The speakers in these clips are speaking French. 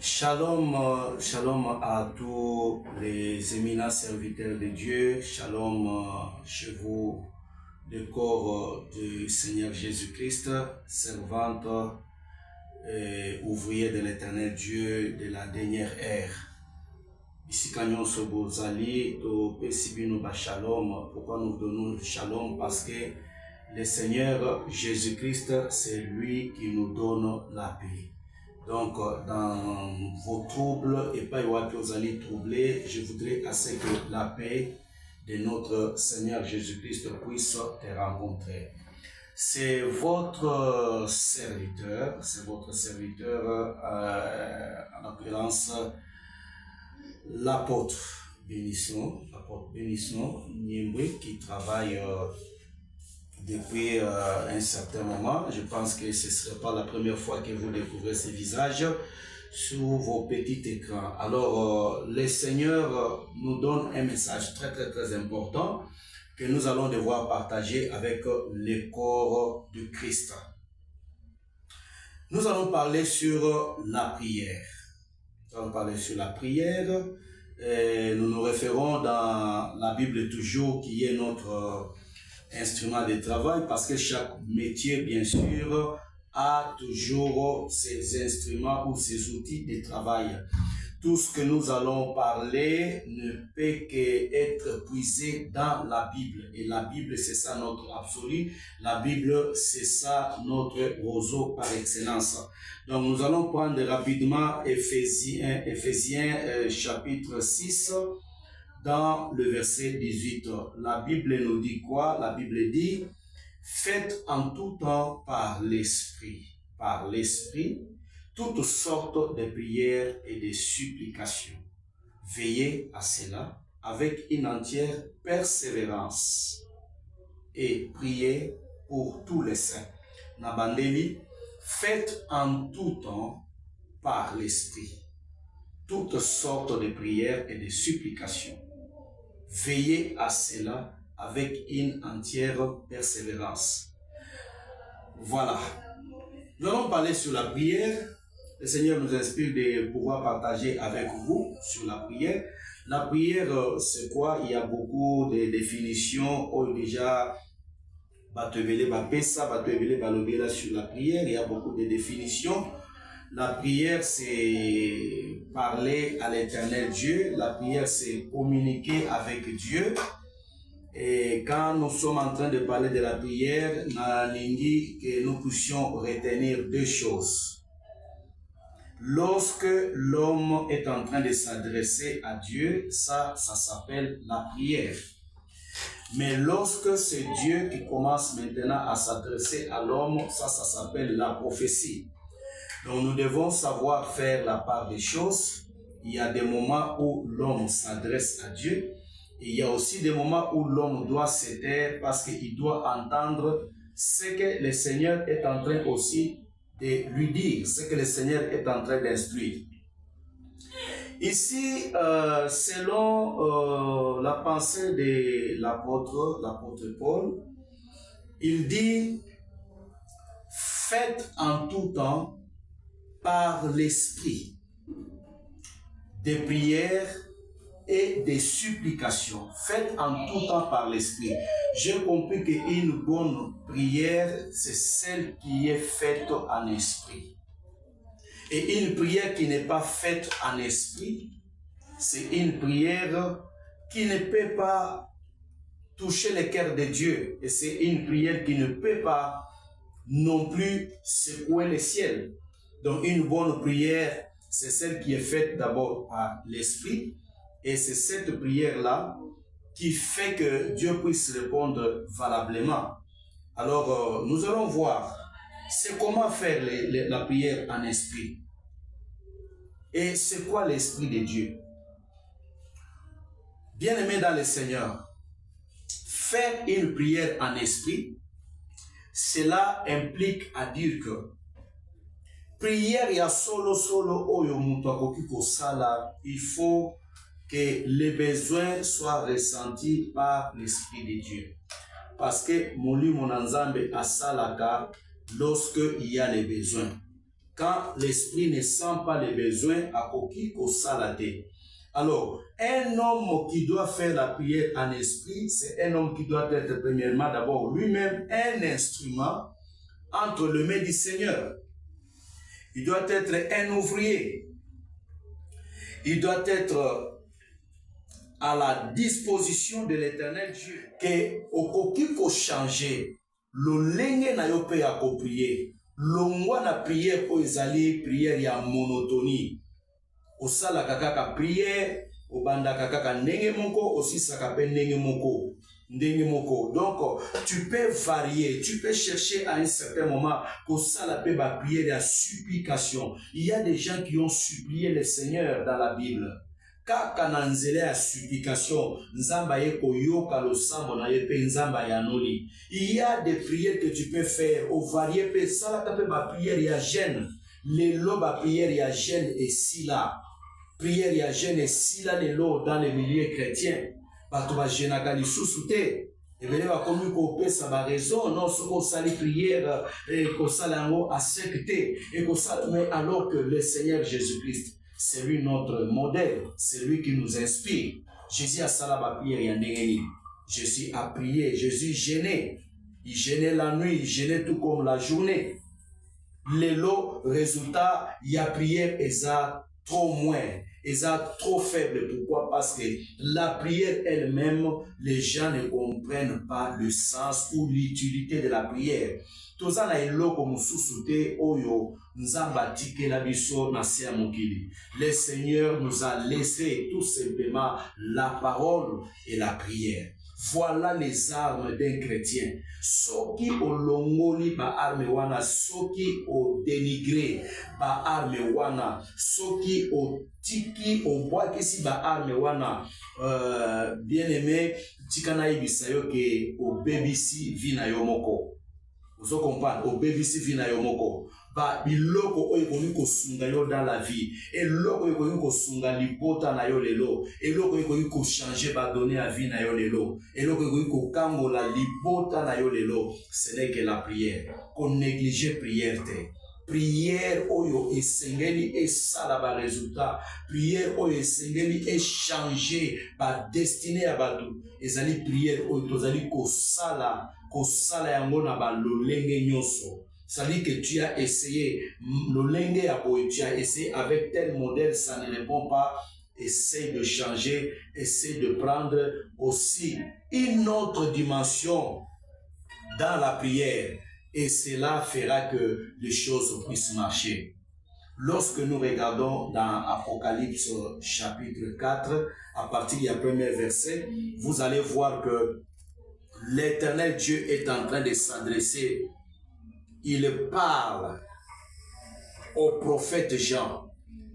Shalom, shalom à tous les éminents serviteurs de Dieu, shalom chez vous, le corps du Seigneur Jésus-Christ, servante et ouvrier de l'éternel Dieu de la dernière ère. Ici, quand nous sommes bozali, shalom. Pourquoi nous donnons le shalom? Parce que le Seigneur Jésus-Christ, c'est lui qui nous donne la paix. Donc, dans vos troubles, et pas que vous allez troubler, je voudrais assez que la paix de notre Seigneur Jésus-Christ puisse te rencontrer. C'est votre serviteur, en l'occurrence, l'apôtre Bénisson, Niembwe, qui travaille depuis un certain moment. Je pense que ce ne serait pas la première fois que vous découvrez ces visages sur vos petits écrans. Alors, le Seigneur nous donne un message très important que nous allons devoir partager avec le corps de Christ. Nous allons parler sur la prière. Nous nous référons dans la Bible toujours, qui est notre instrument de travail, parce que chaque métier, bien sûr, a toujours ses instruments ou ses outils de travail. Tout ce que nous allons parler ne peut qu'être puisé dans la Bible. Et la Bible, c'est ça notre absolu. La Bible, c'est ça notre roseau par excellence. Donc, nous allons prendre rapidement Éphésiens chapitre 6, dans le verset 18. La Bible nous dit quoi? La Bible dit: faites en tout temps par l'Esprit, toutes sortes de prières et de supplications. Veillez à cela avec une entière persévérance et priez pour tous les saints. Nabandeli, faites en tout temps par l'Esprit toutes sortes de prières et de supplications. Veillez à cela avec une entière persévérance. Voilà. Nous allons parler sur la prière. Le Seigneur nous inspire de pouvoir partager avec vous sur la prière. La prière, c'est quoi? Il y a beaucoup de définitions. Déjà, sur la prière, il y a beaucoup de définitions. La prière, c'est parler à l'éternel Dieu. La prière, c'est communiquer avec Dieu. Et quand nous sommes en train de parler de la prière, que nous puissions retenir deux choses. Lorsque l'homme est en train de s'adresser à Dieu, ça s'appelle la prière. Mais lorsque c'est Dieu qui commence maintenant à s'adresser à l'homme, ça s'appelle la prophétie. Donc nous devons savoir faire la part des choses. Il y a des moments où l'homme s'adresse à Dieu. Et il y a aussi des moments où l'homme doit se taire parce qu'il doit entendre ce que le Seigneur est en train aussi de lui dire, ce que le Seigneur est en train d'instruire. Ici, selon la pensée de l'apôtre Paul, il dit: faites en tout temps par l'Esprit des prières et des supplications. Faites en tout temps par l'Esprit. J'ai compris qu'une bonne prière, c'est celle qui est faite en esprit. Et une prière qui n'est pas faite en esprit, c'est une prière qui ne peut pas toucher le cœur de Dieu. Et c'est une prière qui ne peut pas non plus secouer le ciel. Donc une bonne prière, c'est celle qui est faite d'abord par l'Esprit. Et c'est cette prière-là qui fait que Dieu puisse répondre valablement. Alors, nous allons voir, c'est comment faire la prière en esprit. Et c'est quoi l'Esprit de Dieu? Bien-aimé dans le Seigneur, faire une prière en esprit, cela implique à dire que prière ya solo oyo mutu akoki kosala, il faut que les besoins soient ressentis par l'Esprit de Dieu. Parce que Molimo Nanzambe asalaka lorsque il y a les besoins. Quand l'esprit ne sent pas les besoins, à koki kosalate. Alors, un homme qui doit faire la prière en esprit, c'est un homme qui doit être premièrement d'abord lui-même un instrument entre les mains du Seigneur. Il doit être un ouvrier. Il doit être à la disposition de l'Éternel Dieu. Que okoki ko changer, le lenge na yo pe ya ko prier. Longwa na prière ko ezali prière ya monotonie. Osala kaka prière, obanda kaka ndenge moko, osisaka pe ndenge moko. Ndenge moko. Donc, tu peux varier, tu peux chercher à un certain moment que ça la paix va prier la supplication. Il y a des gens qui ont supplié le Seigneur dans la Bible. Kaka na nzele ya supplication, nzamba ye koyoka lo sambo na ye pe nzamba ya noli. Il y a des prières que tu peux faire au varié pe ça la paix va prière ya jeûne. Les lots va prière ya jeûne et si là. Prière ya jeûne et si là les lots dans les milieux chrétiens. Bato ba jenaka lisusu te. Ebele ba komi ko pesa ba raison non soko sali prière et ko sala yango a secte et ko sala mais alors que le Seigneur Jésus-Christ c'est lui notre modèle, c'est lui qui nous inspire. Jésus a sala ba prière ya ndenge. Jésus a prié, Jésus gênait. Il gênait la nuit, il gênait tout comme la journée. Les lots résultat, il y a prière et ça trop moins. Et ça trop faible. Pourquoi? Parce que la prière elle-même, les gens ne comprennent pas le sens ou l'utilité de la prière. Toza na eloko mususu te oyo nzamba tike la biso na se mokili. Le Seigneur nous a laissé tout simplement la parole et la prière. Voilà les armes d'un chrétien. Soki o longoli ba arme wana, soki o dénigré ba arme wana, soki o tiki o boakisi ba arme wana, bien aimé, tikana ibisayo ke o BBC vina yomoko. Vous comprenez, au BBC vina yomoko. Ba biloko oyo koni ko sunga yo dans la vie. Et loko oyo koni ko sunga libota na yo lelo. Et loko oyo koni ko changer ba donner à vie na yo lelo. Et loko oyo koni ko kangola libota na yo lelo. Ce n'est que la prière. Qu'on néglige prière te. Prière oyo esengeli et sala ba résultat. Prière oyo esengeli et changer ba destinée à batu. Ezali prière oyo tozali ko sala yango na ba lolenge nyonso. Ça dit que tu as essayé, tu as essayé avec tel modèle, ça ne répond pas. Essaye de changer, essaye de prendre aussi une autre dimension dans la prière. Et cela fera que les choses puissent marcher. Lorsque nous regardons dans Apocalypse chapitre 4, à partir du premier verset, vous allez voir que l'Éternel Dieu est en train de s'adresser. Il parle au prophète Jean.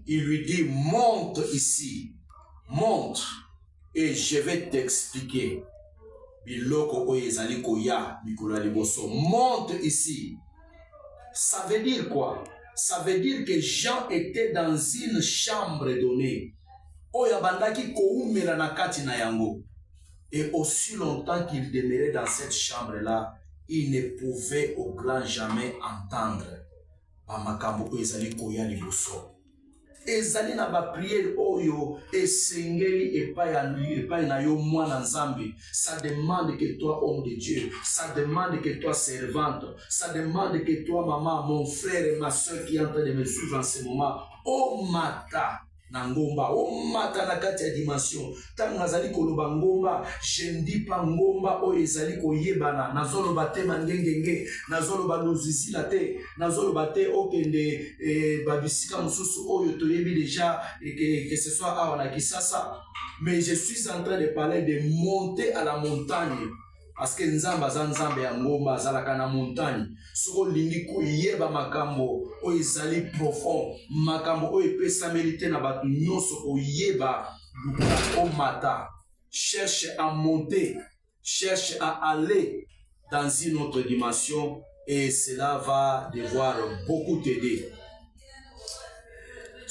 Il lui dit, monte ici, monte, et je vais t'expliquer. Monte ici. Ça veut dire quoi? Ça veut dire que Jean était dans une chambre donnée. Et aussi longtemps qu'il demeurait dans cette chambre-là, il ne pouvait au grand jamais entendre. Ezali na ba prière oyo esengeli epai na yo mwana nzambe. Ça demande que toi homme de Dieu, ça demande que toi servante, ça demande que toi maman, mon frère et ma soeur qui est en train de me suivre en ce moment, oh mata na ngomba, o mata na kati ya dimension. Tant nazali koloba ngomba, je ne dis pas ngomba o ezali koyebana, nazoloba te mangengenge, nazoloba luzisila te, nazoloba te okende babisika mususu oyo toyebi déjà que ce soit awa na Kisasa. Mais je suis en train de parler de monter à la montagne. Parce que nzamba za nzambe ya ngomba azalaka na montagne. Soko lingi ko yeba makambo o ezali profond, makambo o epesa mérite na batu nyonso ko yeba luka o mata. Cherche à monter, cherche à aller dans une autre dimension et cela va devoir beaucoup t'aider.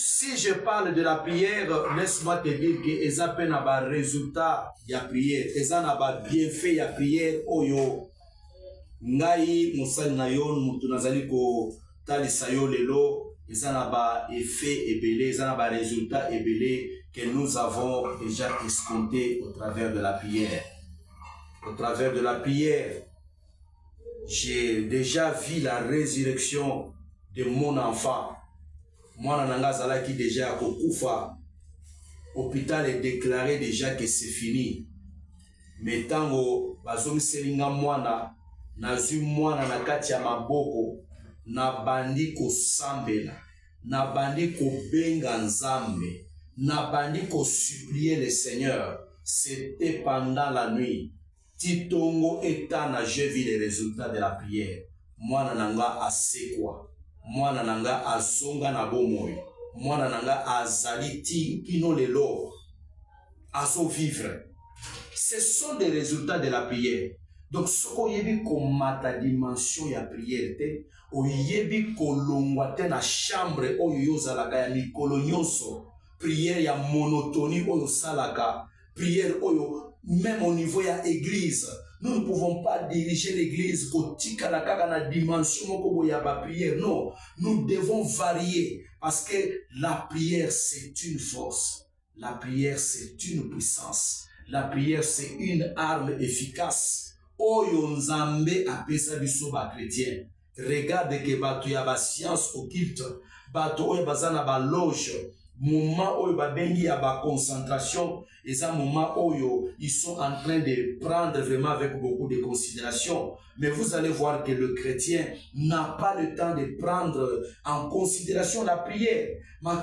Si je parle de la prière, laisse-moi te dire que eza pe na ba résultat ya prière, eza na ba bienfait ya prière oyo ngai musali na yo mutu nazali ko talisa yo lelo ils ont effet ébélé, ils ont résultat ébélé que nous avons déjà escompté au travers de la prière. Au travers de la prière, j'ai déjà vu la résurrection de mon enfant. Moi, Nananga qui déjà à Kokufa, l'hôpital est déclaré déjà que c'est fini. Mais tant que bazomi selinga mwana, nazu mwana na kati ya maboko, na bandi ko sambela, na bandi ko benga nzambe, na bandi ko supplier le Seigneur. C'était pendant la nuit. Titongo etana, j'ai vu les résultats de la prière. Mwana nanga asekwa, mwana nanga azonga na bomoy, mwana nanga azali ti kino lelo, azo vivre. Ce sont des résultats de la prière. Donc, ce qu'on yebi comme ta dimension ya prière, o yebi kolongwa te na chambre oyo yozalaka ya mikolo nyonso, prière ya monotonie oyo salaka, prière oyo même au niveau ya église. Nous ne pouvons pas diriger l'église kotika la kaka na dimension moko ya ba prière. Non, nous devons varier parce que la prière c'est une force. La prière c'est une puissance. La prière, c'est une arme efficace. Oyo nzambe apesa biso ba chrétien. Regarde que bato ya ba science occulte, bato oyo bazana ba loge, moment oyo ba bengi ya ba concentration, et ça moment oyo ils sont en train de prendre vraiment avec beaucoup de considération. Mais vous allez voir que le chrétien n'a pas le temps de prendre en considération la prière. Au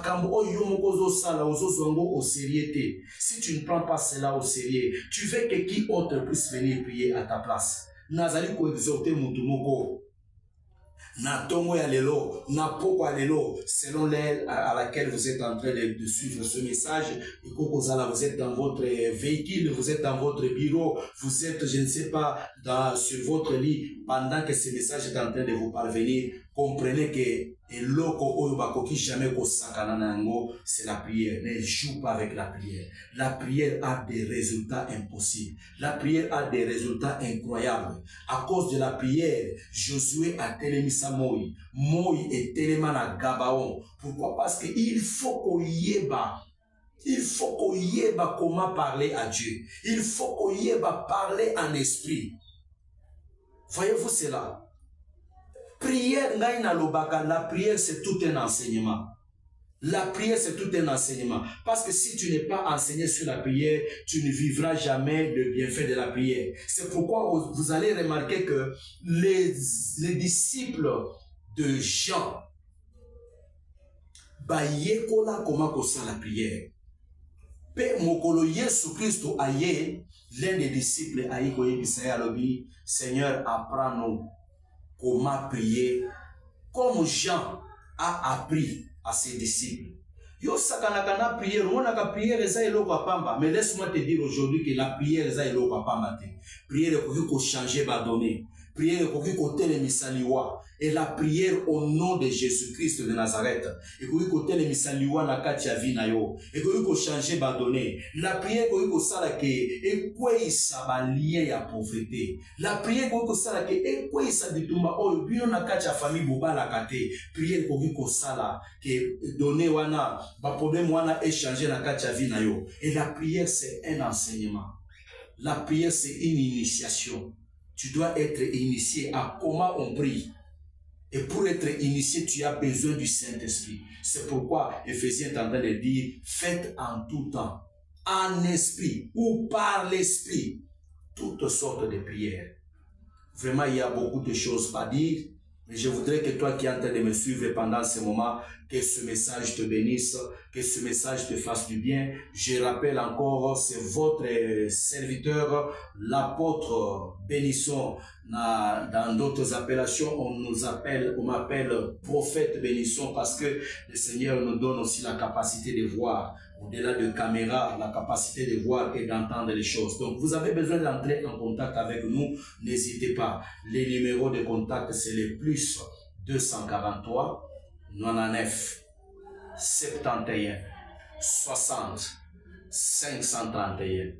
sérieux. Si tu ne prends pas cela au sérieux, tu veux que qui autre puisse venir prier à ta place. Nazali ko exhorter mutumoko. Na tongo ya lelo, na poko ya lelo, selon l'aile à laquelle vous êtes en train de suivre ce message, et vous êtes dans votre véhicule, vous êtes dans votre bureau, vous êtes, je ne sais pas, sur votre lit, pendant que ce message est en train de vous parvenir, comprenez que c'est la prière. Ne joue pas avec la prière. La prière a des résultats impossibles. La prière a des résultats incroyables. À cause de la prière, Josué a télémisa Moïse. Moïse est téléman à Gabaon. Pourquoi? Parce qu'il faut qu'on yéba. Il faut qu'on yéba comment parler à Dieu. Il faut qu'on yéba parler en esprit. Voyez-vous cela? Prière, la prière c'est tout un enseignement. La prière c'est tout un enseignement. Parce que si tu n'es pas enseigné sur la prière, tu ne vivras jamais le bienfait de la prière. C'est pourquoi vous allez remarquer que les disciples de Jean, bayekola comment ça la prière. Pe mokolo Yesu Christo aye, l'un des disciples aye koye bisaya lobi, Seigneur apprends-nous comment prier, comme Jean a appris à ses disciples. Yo sakanakana prière, on a ka prière eza eloko apamba, mais laisse-moi te dire aujourd'hui que la prière eza eloko apamba te. Prière ko changer ba donner. Prière ko telemisa et la prière au nom de Jésus-Christ de Nazareth. Et ko telemisa liwa na kati ya vina yo. Et ko changer ba donner. La prière ko sala ke e kwesa ba lien ya pauvreté. La prière ko sala ke e kwesa bitumba oyo bino na kati ya famille bobala kate. Prière ko sala ke donner wana ba problème wana échanger na kati ya vina yo. Et la prière c'est un enseignement. La prière c'est une initiation. Tu dois être initié à comment on prie. Et pour être initié, tu as besoin du Saint-Esprit. C'est pourquoi Éphésiens est en train de dire, faites en tout temps, en esprit ou par l'esprit, toutes sortes de prières. Vraiment, il y a beaucoup de choses à dire. Mais je voudrais que toi qui es en train de me suivre pendant ce moment, que ce message te bénisse, que ce message te fasse du bien. Je rappelle encore, c'est votre serviteur, l'apôtre Bénisson. Dans d'autres appellations, on m'appelle prophète Bénisson parce que le Seigneur nous donne aussi la capacité de voir. Au-delà de caméra, la capacité de voir et d'entendre les choses. Donc, vous avez besoin d'entrer en contact avec nous. N'hésitez pas. Les numéros de contact, c'est les plus 243 99 71 60 531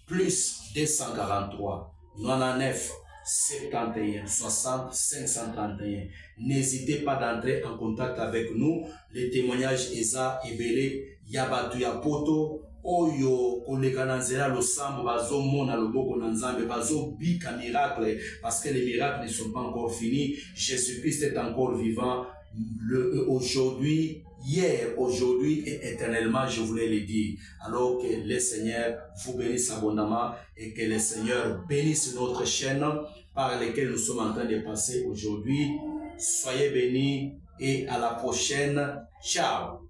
plus 243 99 71 60 531. N'hésitez pas d'entrer en contact avec nous. Les témoignages Eza Ebele Yabatu Yapoto Oyo Kolegananzela Losambo Bazo Mona Loboko Nanzambe Bazo Bika miracle, parce que les miracles ne sont pas encore finis. Jésus-Christ est encore vivant aujourd'hui, hier, aujourd'hui et éternellement, je voulais le dire. Alors que le Seigneur vous bénisse abondamment et que le Seigneur bénisse notre chaîne par laquelle nous sommes en train de passer aujourd'hui. Soyez bénis et à la prochaine. Ciao.